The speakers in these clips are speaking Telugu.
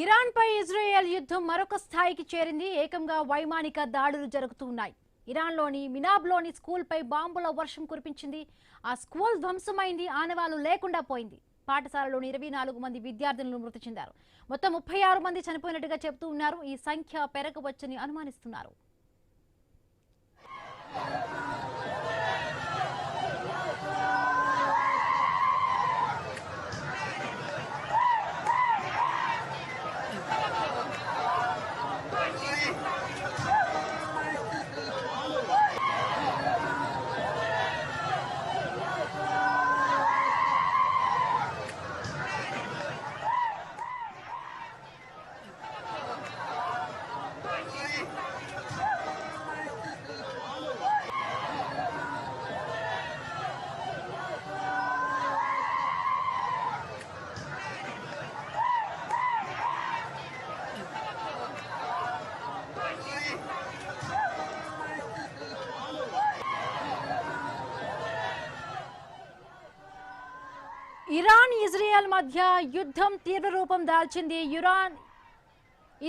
ఇరాన్ పై ఇజ్రాయెల్ యుద్ధం మరొక స్థాయికి చేరింది. ఏకంగా వైమానిక దాడులు జరుగుతున్నాయి. ఇరాన్లోని మినాబ్లోని స్కూల్పై బాంబుల వర్షం కురిపించింది. ఆ స్కూల్ ధ్వంసమైంది, ఆనవాళ్లు లేకుండా పోయింది. పాఠశాలలోని 24 మంది విద్యార్థులను మృతి చెందారు. మొత్తం 36 మంది చనిపోయినట్టుగా చెబుతూ ఉన్నారు. ఈ సంఖ్య పెరగవచ్చని అనుమానిస్తున్నారు. ఇరాన్ ఇజ్రాయెల్ మధ్య యుద్ధం తీవ్ర రూపం దాల్చింది.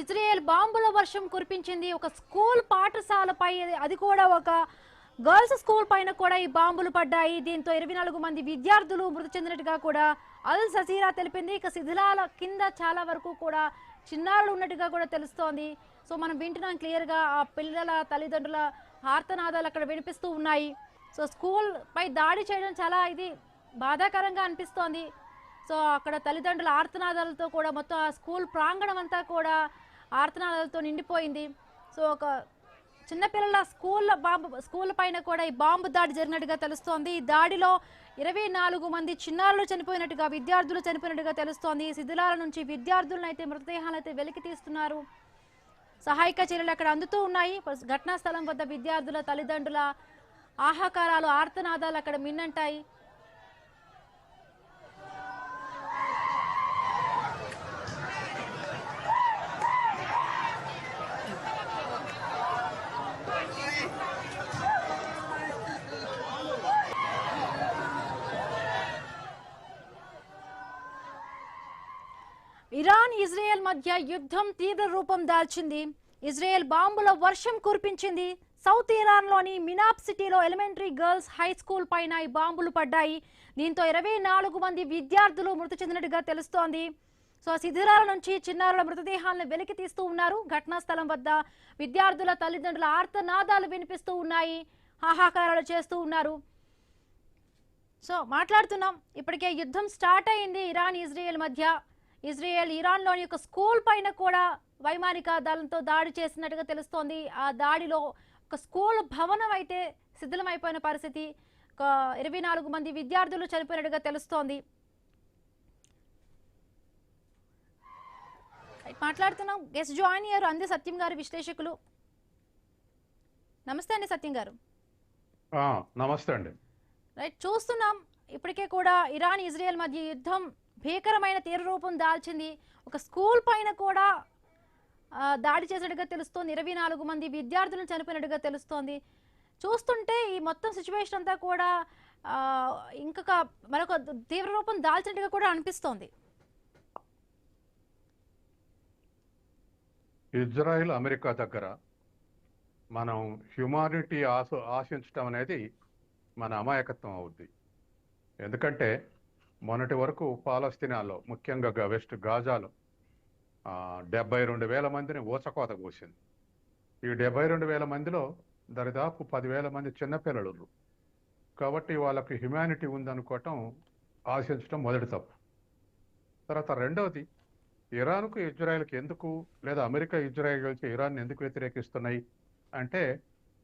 ఇజ్రాయెల్ బాంబుల వర్షం కురిపించింది. ఒక స్కూల్ పాఠశాలపై, అది కూడా ఒక గర్ల్స్ స్కూల్ పైన కూడా ఈ బాంబులు పడ్డాయి. దీంతో 24 మంది విద్యార్థులు మృతి చెందినట్టుగా కూడా అల్ జజీరా తెలిపింది. ఇక శిథిలాల కింద చాలా వరకు కూడా చిన్నారులు ఉన్నట్టుగా కూడా తెలుస్తోంది. సో మనం వింటున్నాం క్లియర్గా ఆ పిల్లల తల్లిదండ్రుల ఆర్తనాదాలు అక్కడ వినిపిస్తూ ఉన్నాయి. సో స్కూల్ పై దాడి చేయడం చాలా బాధాకరంగా అనిపిస్తోంది. సో అక్కడ తల్లిదండ్రుల ఆర్తనాదాలతో కూడా మొత్తం ఆ స్కూల్ ప్రాంగణం అంతా కూడా ఆర్తనాదాలతో నిండిపోయింది. సో ఒక చిన్నపిల్లల స్కూల్ పైన కూడా ఈ బాంబు దాడి జరిగినట్టుగా తెలుస్తోంది. ఈ దాడిలో 24 మంది చిన్నారులు చనిపోయినట్టుగా, విద్యార్థులు చనిపోయినట్టుగా తెలుస్తోంది. శిథిలాల నుంచి విద్యార్థులను అయితే, మృతదేహాలను అయితే వెలికి తీస్తున్నారు. సహాయక చర్యలు అక్కడ అందుతూ ఉన్నాయి. ఘటనా స్థలం వద్ద విద్యార్థుల తల్లిదండ్రుల ఆహాకారాలు, ఆర్తనాదాలు అక్కడ మిన్నంటాయి. ఇరాన్ ఇజ్రాయెల్ మధ్య యుద్ధం తీవ్ర రూపం దాల్చింది. ఇజ్రాయెల్ బాంబుల వర్షం కురిపించింది. సౌత్ ఇరాన్లోని మినాబ్ సిటీలో ఎలిమెంటరీ గర్ల్స్ హై స్కూల్ పైన ఈ బాంబులు పడ్డాయి. దీంతో 24 మంది విద్యార్థులు మృతి చెందినట్టుగా తెలుస్తోంది. సో శిథిలాల నుంచి చిన్నారుల మృతదేహాలను వెలికి తీస్తూ ఉన్నారు. ఘటనా స్థలం వద్ద విద్యార్థుల తల్లిదండ్రుల ఆర్తనాదాలు వినిపిస్తూ ఉన్నాయి, హాహాకారాలు చేస్తూ ఉన్నారు. సో మాట్లాడుతున్నాం, ఇప్పటికే యుద్ధం స్టార్ట్ అయింది ఇరాన్ ఇజ్రాయెల్ మధ్య. ఇజ్రాయెల్ ఇరాన్లోని ఒక స్కూల్ పైన కూడా వైమానిక దళంతో దాడి చేసినట్టుగా తెలుస్తోంది. ఆ దాడిలో ఒక స్కూల్ భవనం అయితే శిథిలమైపోయిన పరిస్థితి. ఒక 24 మంది విద్యార్థులు చనిపోయినట్టుగా తెలుస్తోంది. మాట్లాడుతున్నాం, గెస్ట్ జాయిన్ అయ్యారు అంది సత్యం గారు, విశ్లేషకులు. నమస్తే అండి సత్యం గారు. నమస్తే అండి. రైట్, చూస్తున్నాం ఇప్పటికే కూడా ఇరాన్ ఇజ్రాయెల్ మధ్య యుద్ధం భీకరమైన తీవ్ర రూపం దాల్చింది. ఒక స్కూల్ పైన కూడా దాడి చేసినట్టుగా తెలుస్తోంది. 24 మంది విద్యార్థులను చనిపోయినట్టుగా తెలుస్తోంది. చూస్తుంటే ఈ మొత్తం సిచ్యువేషన్ అంతా కూడా ఇంకొక మరొక తీవ్ర రూపం దాల్చినట్టుగా కూడా అనిపిస్తోంది. ఇజ్రాయెల్ అమెరికా దగ్గర మనం హ్యుమానిటీ ఆశించడం అనేది మన అమాయకత్వం అవుద్ది. ఎందుకంటే మొన్నటి వరకు పాలస్తీనాలో, ముఖ్యంగా వెస్ట్ గాజాలో 72,000 మందిని ఊచకోత కూసింది. ఈ 72,000 మందిలో దరిదాపు 10,000 మంది చిన్నపిల్లలు. కాబట్టి వాళ్ళకి హ్యుమానిటీ ఉందనుకోవటం, ఆశించడం మొదటి తప్పు. తర్వాత రెండవది, ఇరాన్కు ఇజ్రాయెల్కి ఎందుకు, లేదా అమెరికా ఇజ్రాయెల్ కలిసి ఇరాన్ ఎందుకు వ్యతిరేకిస్తున్నాయి అంటే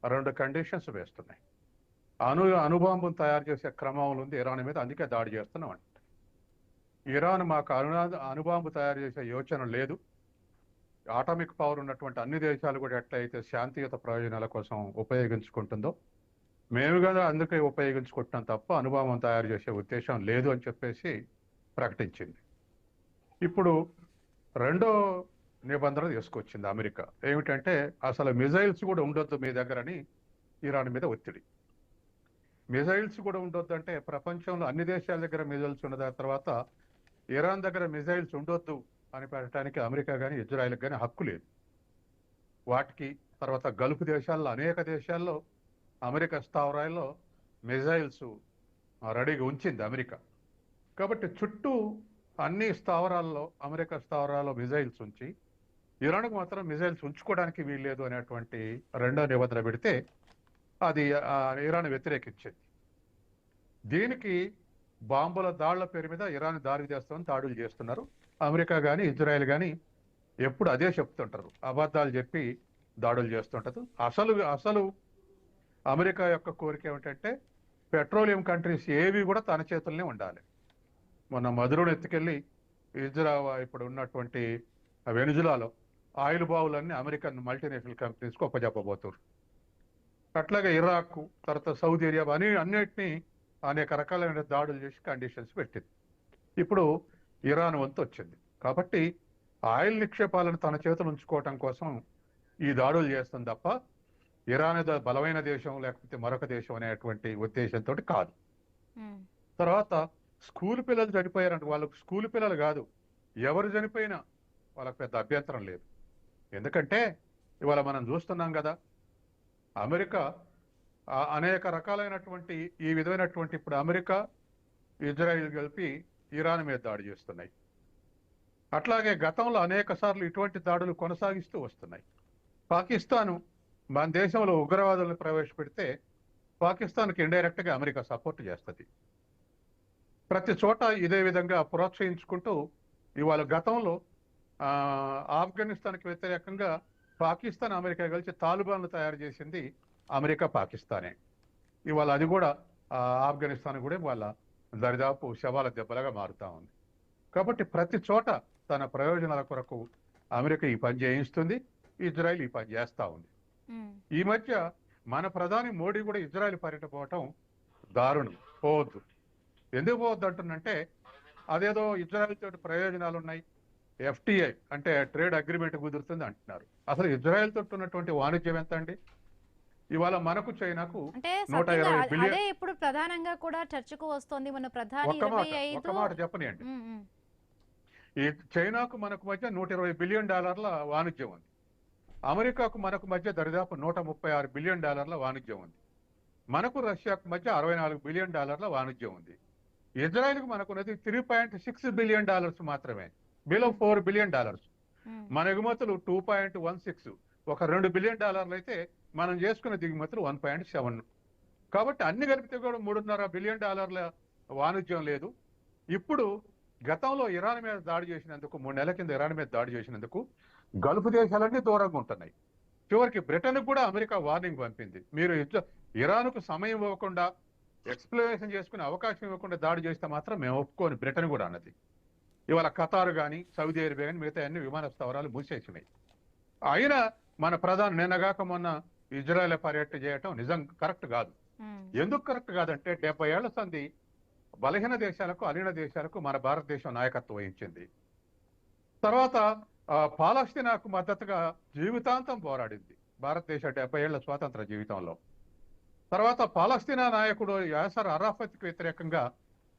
2 కండిషన్స్ వేస్తున్నాయి. అణుబాంబును తయారు చేసే క్రమంలో ఉంది ఇరాన్ మీద, అందుకే దాడి చేస్తున్నాం అంట. ఇరాన్ మాకు అణుబాంబు తయారు చేసే యోచన లేదు. ఆటమిక్ పవర్ ఉన్నటువంటి అన్ని దేశాలు కూడా ఎట్లయితే శాంతియుత ప్రయోజనాల కోసం ఉపయోగించుకుంటుందో, మేము కదా అందుకే ఉపయోగించుకుంటున్నాం తప్ప అణుబాంబును తయారు చేసే ఉద్దేశం లేదు అని చెప్పేసి ప్రకటించింది. ఇప్పుడు రెండో నిబంధన తీసుకొచ్చింది అమెరికా. ఏమిటంటే అసలు మిజైల్స్ కూడా ఉండొద్దు మీ దగ్గరని ఇరాన్ మీద ఒత్తిడి. మిజైల్స్ కూడా ఉండొద్దు అంటే ప్రపంచంలో అన్ని దేశాల దగ్గర మిజైల్స్ ఉన్న తర్వాత ఇరాన్ దగ్గర మిజైల్స్ ఉండొద్దు అని పెట్టడానికి అమెరికా కానీ ఇజ్రాయెల్కి కానీ హక్కు లేదు. వాటికి తర్వాత గల్ఫ్ దేశాల్లో అనేక దేశాల్లో అమెరికా స్థావరాల్లో మిజైల్స్ రెడీగా ఉంచింది అమెరికా. కాబట్టి చుట్టూ అన్ని స్థావరాల్లో అమెరికా స్థావరాల్లో మిజైల్స్ ఉంచి ఇరాన్కు మాత్రం మిజైల్స్ ఉంచుకోవడానికి వీల్లేదు అనేటువంటి రెండో నిబంధన పెడితే అది ఇరాన్ వ్యతిరేకించింది. దీనికి బాంబుల దాళ్ల పేరు మీద ఇరాన్ దాడి చేస్తామని దాడులు చేస్తున్నారు. అమెరికా కానీ ఇజ్రాయెల్ కానీ ఎప్పుడు అదే చెప్తుంటారు, అబద్ధాలు చెప్పి దాడులు చేస్తుంటారు. అసలు అమెరికా యొక్క కోరిక ఏమిటంటే పెట్రోలియం కంట్రీస్ ఏవి కూడా తన చేతుల్లోనే ఉండాలి. మొన్న మధురను ఎత్తుకెళ్ళి ఇప్పుడు ఉన్నటువంటి వెనుజులాలో ఆయిల్ బావులన్నీ అమెరికన్ మల్టీనేషనల్ కంపెనీస్కి ఒప్పజెప్పబోతున్నారు. అట్లాగే ఇరాక్ తర్వాత సౌదీ అరేబియా అన్నిటినీ అనేక రకాలైన దాడులు చేసి కండిషన్స్ పెట్టింది. ఇప్పుడు ఇరాన్ వంతు వచ్చింది. కాబట్టి ఆయిల్ నిక్షేపాలను తన చేతులు ఉంచుకోవటం కోసం ఈ దాడులు చేస్తుంది తప్ప ఇరాన్ బలమైన దేశం లేకపోతే మరొక దేశం అనేటువంటి ఉద్దేశంతో కాదు. తర్వాత స్కూల్ పిల్లలు చనిపోయారంటే వాళ్ళకు స్కూల్ పిల్లలు కాదు, ఎవరు చనిపోయినా వాళ్ళకి పెద్ద అభ్యంతరం లేదు. ఎందుకంటే ఇవాళ మనం చూస్తున్నాం కదా, అమెరికా అనేక రకాలైనటువంటి ఈ విధమైనటువంటి ఇప్పుడు అమెరికా ఇజ్రాయిల్ కలిపి ఇరాన్ మీద దాడి చేస్తున్నాయి. అట్లాగే గతంలో అనేక సార్లు ఇటువంటి దాడులు కొనసాగిస్తూ వస్తున్నాయి. పాకిస్తాను మన దేశంలో ఉగ్రవాదులను ప్రవేశపెడితే పాకిస్తాన్కి ఇండైరెక్ట్గా అమెరికా సపోర్ట్ చేస్తుంది. ప్రతి చోట ఇదే విధంగా ప్రోత్సహించుకుంటూ ఇవాళ గతంలో ఆఫ్ఘనిస్తాన్కి వ్యతిరేకంగా పాకిస్తాన్ అమెరికా కలిసి తాలిబాన్లు తయారు చేసింది అమెరికా పాకిస్తానే. ఇవాళ అది కూడా ఆఫ్ఘనిస్తాన్ కూడా వాళ్ళ దరిదాపు శవాల దెబ్బలుగా మారుతా ఉంది. కాబట్టి ప్రతి చోట తన ప్రయోజనాల కొరకు అమెరికా ఈ పని చేయిస్తుంది, ఇజ్రాయెల్ ఈ పని చేస్తూ ఉంది. ఈ మధ్య మన ప్రధాని మోడీ కూడా ఇజ్రాయెల్ పర్యటన పోవటం దారుణం. పోవద్దు. ఎందుకు పోవద్దు అంటున్నంటే అదేదో ఇజ్రాయెల్ తోటి ప్రయోజనాలు ఉన్నాయి, ఎఫ్టిఐ అంటే ట్రేడ్ అగ్రిమెంట్ కుదురుతుంది అంటున్నారు. అసలు ఇజ్రాయెల్ తోటి ఉన్నటువంటి వాణిజ్యం ఎంత అండి? ఇవాళ మనకు చైనాకు 120 బిలియన్. అదే ఇప్పుడు ప్రధానంగా కూడా చర్చకు వస్తోంది. మన ప్రధాని ఒక మాట చెప్పనియండి, ఈ చైనాకు మనకు మధ్య $120 బిలియన్ వాణిజ్యం ఉంది. అమెరికాకు మనకు మధ్య దరిదాపు $136 బిలియన్ వాణిజ్యం ఉంది. మనకు రష్యాకు మధ్య $64 బిలియన్ వాణిజ్యం ఉంది. ఇజ్రాయెల్కు మనకున్నది $3.6 బిలియన్ మాత్రమే, బిలో $4 బిలియన్. మన ఎగుమతులు 2.16, ఒక $2 బిలియన్ అయితే మనం చేసుకున్న దిగుమతులు 1.7. కాబట్టి అన్ని కలిపితే కూడా $3.5 బిలియన్ వాణిజ్యం లేదు. ఇప్పుడు గతంలో ఇరాన్ మీద దాడి చేసినందుకు 3 నెలల కింద ఇరాన్ మీద దాడి చేసినందుకు గల్ఫ్ దేశాలన్నీ దూరంగా ఉంటున్నాయి. చివరికి బ్రిటన్కు కూడా అమెరికా వార్నింగ్ పంపింది, మీరు ఇరాన్కు సమయం ఇవ్వకుండా ఎక్స్ప్లోరేషన్ చేసుకునే అవకాశం ఇవ్వకుండా దాడి చేస్తే మాత్రం మేము ఒప్పుకోని బ్రిటన్ కూడా అన్నది. ఇవాళ ఖతార్ కానీ సౌదీ అరేబియా కానీ మిగతా అన్ని విమాన స్థావరాలు మూసేసినాయి. అయినా మన ప్రధాని నిన్నగాక మొన్న ఇజ్రాయెల్ పర్యటన చేయటం నిజం కరెక్ట్ కాదు. ఎందుకు కరెక్ట్ కాదంటే 70 ఏళ్ల సంధి బలహీన దేశాలకు అలీన దేశాలకు మన భారతదేశం నాయకత్వం వహించింది. తర్వాత పాలస్తీనాకు మద్దతుగా జీవితాంతం పోరాడింది భారతదేశ 70 ఏళ్ల స్వాతంత్ర జీవితంలో. తర్వాత పాలస్తీనా నాయకుడు యాసర్ అరాఫత్కి వ్యతిరేకంగా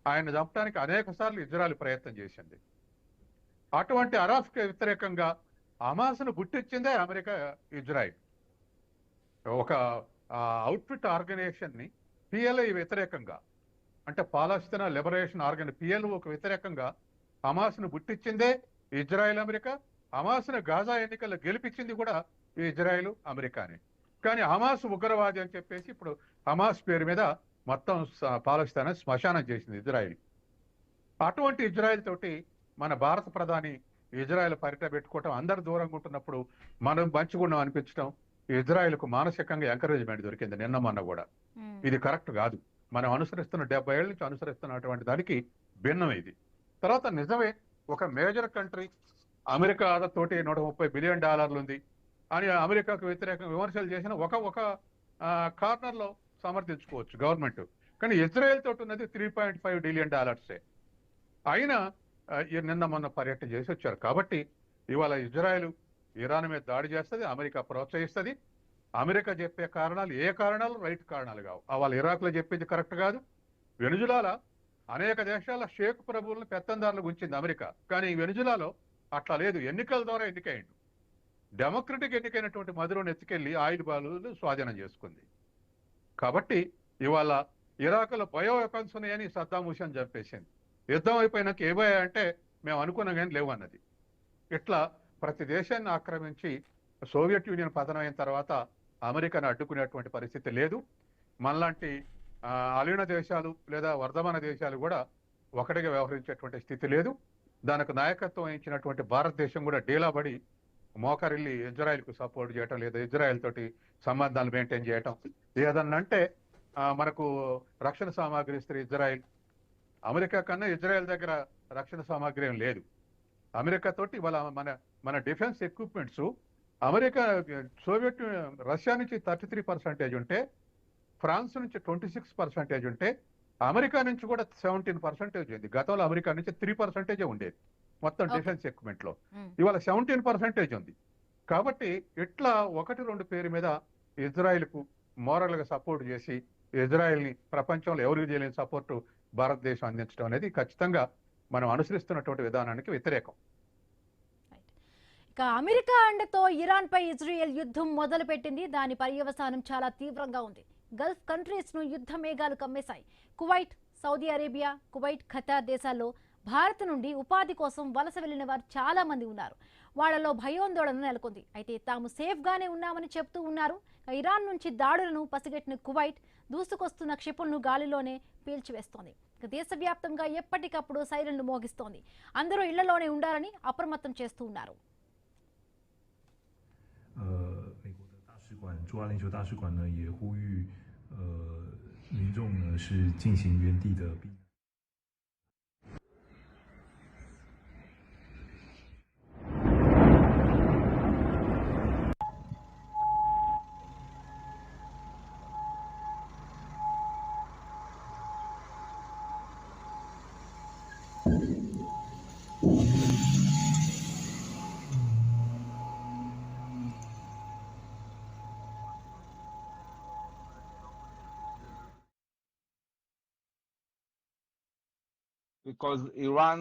ఆయన చంపడానికి అనేక సార్లు ఇజ్రాయెల్ ప్రయత్నం చేసింది. అటువంటి అరాఫ్కి వ్యతిరేకంగా హమాస్ను గుర్తించిందే అమెరికా, ఇజ్రాయెల్. ఒక అవుట్ఫిట్ ఆర్గనైజేషన్ని పిఎల్ఐ వ్యతిరేకంగా అంటే పాలస్తీనా లిబరేషన్ పిఎల్ఓకి వ్యతిరేకంగా హమాస్ను గుర్తించిందే ఇజ్రాయెల్, అమెరికా. హమాస్ను గాజా ఎన్నికల్లో గెలిపించింది కూడా ఇజ్రాయెల్, అమెరికానే. కానీ హమాస్ ఉగ్రవాది అని చెప్పేసి ఇప్పుడు హమాస్ పేరు మీద మొత్తం పాలస్తీనా శ్మశానం చేసింది ఇజ్రాయెల్. అటువంటి ఇజ్రాయెల్ తోటి మన భారత ప్రధాని ఇజ్రాయెల్ పర్యటన పెట్టుకోవటం, అందరు దూరంగా ఉంటున్నప్పుడు మనం మంచిగుండం అనిపించడం, ఇజ్రాయెల్కు మానసికంగా ఎంకరేజ్మెంట్ దొరికింది నిన్న మొన్న కూడా. ఇది కరెక్ట్ కాదు. మనం అనుసరిస్తున్న 70 ఏళ్ళ నుంచి అనుసరిస్తున్నటువంటి దానికి భిన్నం ఇది. తర్వాత నిజమే ఒక మేజర్ కంట్రీ అమెరికా తోటి $130 బిలియన్ ఉంది అని అమెరికాకు వ్యతిరేకంగా విమర్శలు చేసిన ఒక కార్నర్లో సమర్థించుకోవచ్చు గవర్నమెంట్. కానీ ఇజ్రాయెల్ తోటి ఉన్నది $3.5 బిలియన్. అయినా నిన్న మొన్న పర్యటన చేసి వచ్చారు. కాబట్టి ఇవాళ ఇజ్రాయెల్ ఇరాన్ మీద దాడి చేస్తుంది, అమెరికా ప్రోత్సహిస్తుంది. అమెరికా చెప్పే కారణాలు ఏ కారణాలు రైట్ కారణాలు కావు. వాళ్ళ ఇరాక్లో చెప్పింది కరెక్ట్ కాదు. వెనుజులాలో అనేక దేశాల షేక్ ప్రభువులను పెత్తందారులకు ఉంచింది అమెరికా. కానీ వెనుజులాలో అట్లా లేదు, ఎన్నికల ద్వారా ఎన్నికైండు. డెమోక్రటిక్ ఎన్నికైనటువంటి మధురను ఎత్తుకెళ్లి ఆయుధ బాలులు స్వాధీనం చేసుకుంది. కాబట్టి ఇవాళ ఇరాక్లో బయో వెపన్స్ ఉన్నాయని సద్దాం హుసేన్ చంపేసింది. యుద్ధం అయిపోయినాక ఏమయ్యాయంటే మేము అనుకున్నాం కానీ లేవు అన్నది. ఇట్లా ప్రతి దేశాన్ని ఆక్రమించి సోవియట్ యూనియన్ పతనం అయిన తర్వాత అమెరికాను అడ్డుకునేటువంటి పరిస్థితి లేదు. మనలాంటి అలీన దేశాలు లేదా వర్ధమాన దేశాలు కూడా ఒకటిగా వ్యవహరించేటువంటి స్థితి లేదు. దానికి నాయకత్వం వహించినటువంటి భారతదేశం కూడా డీలాబడి మోకరిల్లి ఇజ్రాయెల్కు సపోర్ట్ చేయటం, లేదా ఇజ్రాయెల్ తోటి సంబంధాలు మెయింటైన్ చేయటం. ఏదన్నంటే మనకు రక్షణ సామాగ్రి ఇస్తే ఇజ్రాయెల్, అమెరికా కన్నా ఇజ్రాయెల్ దగ్గర రక్షణ సామాగ్రి ఏం లేదు. అమెరికా తోటి ఇవాళ మన defence equipments America Soviet Russia నుంచి 33% ఉంటే, ఫ్రాన్స్ నుంచి 26% ఉంటే, అమెరికా నుంచి కూడా 17% ఉంది. గతంలో అమెరికా నుంచి 3% ఉండేది మొత్తం డిఫెన్స్ ఎక్విప్మెంట్ లో. ఇవాళ 17% ఉంది. కాబట్టి ఇట్లా 1-2 పేరు మీద ఇజ్రాయెల్ కు మోరల్ గా సపోర్ట్ చేసి ఇజ్రాయెల్ ని ప్రపంచంలో ఎవరికి చేయలేని సపోర్టు భారతదేశం అందించడం అనేది ఖచ్చితంగా మనం అనుసరిస్తున్నటువంటి విధానానికి వ్యతిరేకం. ఇక అమెరికా అండతో ఇరాన్ పై ఇజ్రాయెల్ యుద్ధం మొదలు పెట్టింది. దాని పర్యవసానం చాలా తీవ్రంగా ఉంది. గల్ఫ్ కంట్రీస్ ను యుద్ధ మేఘాలు కమ్మేశాయి. Kuwait, Saudi Arabia, Kuwait, Qatar దేశాల్లో భారత్ నుండి ఉపాధి కోసం వలస వెళ్లిన వారు చాలా మంది ఉన్నారు. వాళ్లలో భయోందోళన నెలకొంది. అయితే తాము సేఫ్ గానే ఉన్నామని చెప్తూ ఉన్నారు. ఇరాన్ నుంచి దాడులను పసిగట్టిన కువైట్ దూసుకొస్తున్న క్షిపణులను గాలిలోనే పీల్చివేస్తోంది. దేశవ్యాప్తంగా ఎప్పటికప్పుడు సైరన్లు మోగిస్తోంది. అందరూ ఇళ్లలోనే ఉండాలని అప్రమత్తం చేస్తూ ఉన్నారు. 美国的大使馆驻阿联酋大使馆呢也呼吁民众呢是进行原地的避难。Because Iran,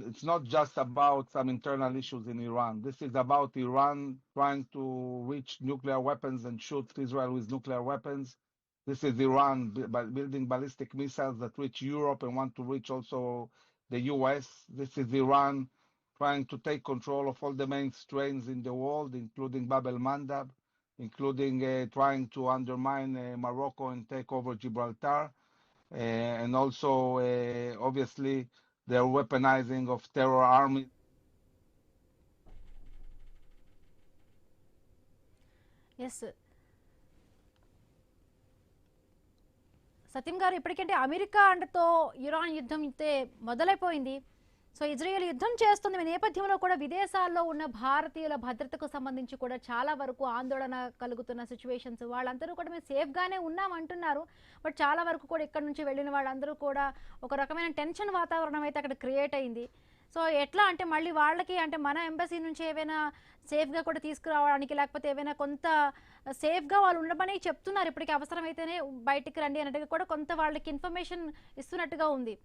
it's not just about some internal issues in Iran. This is about Iran trying to reach nuclear weapons and shoot Israel with nuclear weapons. This is Iran building ballistic missiles that reach Europe and want to reach also the US. This is Iran trying to take control of all the main strains in the world, including Bab el-Mandab, including trying to undermine Morocco and take over Gibraltar. And also, obviously, their weaponizing of terror armies. Yes, sir. సత్యం గారు, ఇప్పటికంటే అమెరికా అండతో ఇరాన్ యుద్ధం అయితే మొదలైపోయింది. సో ఇజ్రాయెల్ యుద్ధం చేస్తుంది నేపథ్యంలో కూడా విదేశాల్లో ఉన్న భారతీయుల భద్రతకు సంబంధించి కూడా చాలా వరకు ఆందోళన కలుగుతున్న సిచ్యువేషన్స్. వాళ్ళందరూ కూడా మేము సేఫ్గానే ఉన్నాం అంటున్నారు. బట్ చాలా వరకు కూడా ఇక్కడ నుంచి వెళ్ళిన వాళ్ళందరూ కూడా ఒక రకమైన టెన్షన్ వాతావరణం అయితే అక్కడ క్రియేట్ అయింది. సో ఎట్లా అంటే మళ్ళీ వాళ్ళకి అంటే మన ఎంబసీ నుంచి ఏవైనా సేఫ్గా కూడా తీసుకురావడానికి, లేకపోతే ఏవైనా కొంత సేఫ్గా వాళ్ళు ఉండమని చెప్తున్నారు. ఇప్పటికీ అవసరమైతేనే బయటికి రండి అన్నట్టుగా కూడా కొంత వాళ్ళకి ఇన్ఫర్మేషన్ ఇస్తున్నట్టుగా ఉంది.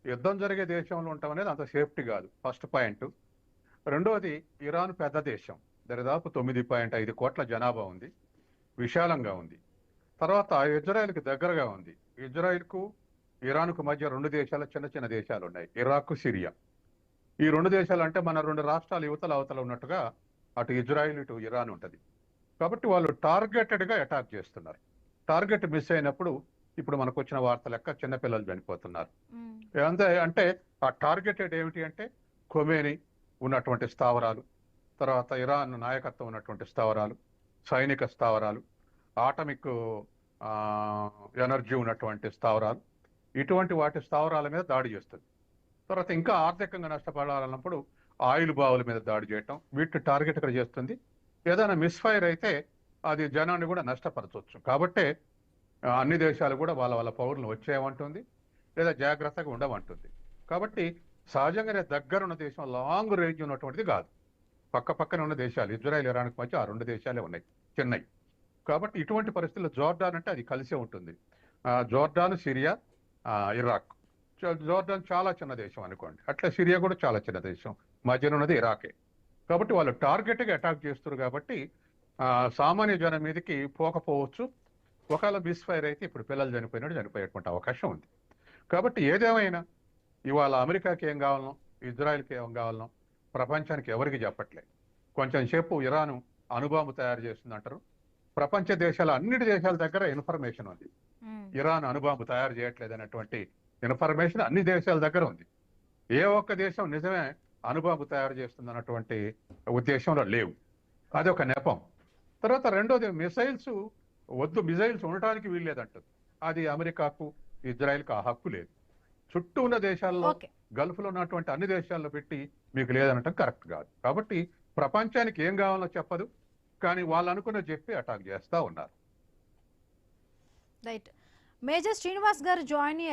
యుద్ధం జరిగే దేశంలో ఉండటం అనేది అంత సేఫ్టీ కాదు, ఫస్ట్ పాయింట్. రెండవది, ఇరాన్ పెద్ద దేశం, దరిదాపు 9.5 కోట్ల జనాభా ఉంది, విశాలంగా ఉంది. తర్వాత ఇజ్రాయెల్కి దగ్గరగా ఉంది. ఇజ్రాయెల్కు ఇరాన్కు మధ్య 2 దేశాలు, చిన్న చిన్న దేశాలు ఉన్నాయి, ఇరాక్, సిరియా. ఈ 2 దేశాలు అంటే మన 2 రాష్ట్రాలు యువతల అవతల ఉన్నట్టుగా అటు ఇజ్రాయెల్ ఇటు ఇరాన్ ఉంటుంది. కాబట్టి వాళ్ళు టార్గెటెడ్గా అటాక్ చేస్తున్నారు. టార్గెట్ మిస్ అయినప్పుడు ఇప్పుడు మనకు వచ్చిన వార్త లెక్క చిన్నపిల్లలు చనిపోతున్నారు. అంటే ఆ టార్గెటెడ్ ఏమిటి అంటే ఖొమేని ఉన్నటువంటి స్థావరాలు, తర్వాత ఇరాన్ నాయకత్వం ఉన్నటువంటి స్థావరాలు, సైనిక స్థావరాలు, ఆటమిక్ ఎనర్జీ ఉన్నటువంటి స్థావరాలు, ఇటువంటి వాటి స్థావరాల మీద దాడి చేస్తుంది. తర్వాత ఇంకా ఆర్థికంగా నష్టపడాలన్నప్పుడు ఆయిల్ బావుల మీద దాడి చేయటం, వీటిని టార్గెట్గా చేస్తుంది. ఏదైనా మిస్ఫైర్ అయితే అది జనాన్ని కూడా నష్టపరచవచ్చు. కాబట్టే అన్ని దేశాలు కూడా వాళ్ళ పౌరులను వచ్చేయమంటుంది, లేదా జాగ్రత్తగా ఉండమంటుంది. కాబట్టి సహజంగానే దగ్గరున్న దేశం, లాంగ్ రేంజ్ ఉన్నటువంటిది కాదు. పక్కన ఉన్న దేశాలు ఇజ్రాయెల్, ఇరాన్కి మధ్య ఆ 2 దేశాలే ఉన్నాయి, చిన్నవి. కాబట్టి ఇటువంటి పరిస్థితుల్లో జోర్డాన్ అంటే అది కలిసే ఉంటుంది. Jordan, Syria, Iraq. జోర్డాన్ చాలా చిన్న దేశం అనుకోండి, అట్లా సిరియా కూడా చాలా చిన్న దేశం, మధ్యన ఉన్నది ఇరాకే. కాబట్టి వాళ్ళు టార్గెట్గా అటాక్ చేస్తారు కాబట్టి సామాన్య జనం మీదకి పోకపోవచ్చు. ఒకవేళ మిస్ఫైర్ అయితే ఇప్పుడు పిల్లలు చనిపోయేటువంటి అవకాశం ఉంది. కాబట్టి ఏదేమైనా ఇవాళ అమెరికాకి ఏం కావాలనో, ఇజ్రాయెల్కి ఏం కావాలనో ప్రపంచానికి ఎవరికి చెప్పట్లే. కొంచెం సేపు ఇరాను అణుబాంబు తయారు చేస్తుంది అంటారు. ప్రపంచ దేశాల అన్నిటి దేశాల దగ్గర ఇన్ఫర్మేషన్ ఉంది. ఇరాన్ అణుబాంబు తయారు చేయట్లేదు అనేటువంటి ఇన్ఫర్మేషన్ అన్ని దేశాల దగ్గర ఉంది. ఏ ఒక్క దేశం నిజమే అణుబాంబు తయారు చేస్తుంది అన్నటువంటి ఉద్దేశంలో లేవు. అదొక నెపం. తర్వాత రెండోది మిసైల్స్ వద్దు, మిసైల్స్ ఉండటానికి వీల్లేదంటుంది. అది అమెరికాకు ఇజ్రాయెల్కి ఆ హక్కు లేదు. చుట్టూ ఉన్న దేశాల్లో, గల్ఫ్లో ఉన్నటువంటి అన్ని దేశాల్లో పెట్టి మీకు లేదనటం కరెక్ట్ కాదు. కాబట్టి ప్రపంచానికి ఏం కావాలో చెప్పదు, కానీ వాళ్ళు అనుకున్న చెప్పి అటాక్ చేస్తా ఉన్నారు. రైట్. మేజర్ శ్రీనివాస్ గారు జాయిన్